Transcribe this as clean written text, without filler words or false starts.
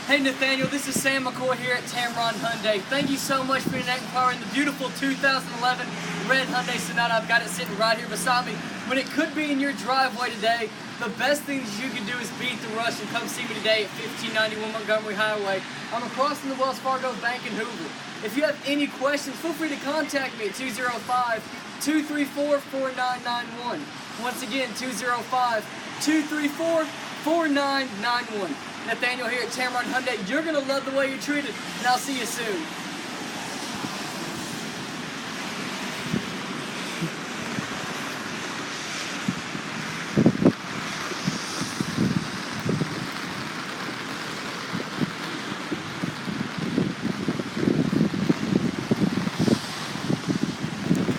Hey Nathaniel, this is Sam McCoy here at Tameron Hyundai. Thank you so much for your inquiry in the beautiful 2011 red Hyundai Sonata. I've got it sitting right here beside me. When it could be in your driveway today, the best things you can do is beat the rush and come see me today at 1591 Montgomery Highway. I'm across from the Wells Fargo Bank in Hoover. If you have any questions, feel free to contact me at 205-234-4991. Once again, 205-234-4991. Nathaniel here at Tameron Hyundai. You're going to love the way you're treated, and I'll see you soon.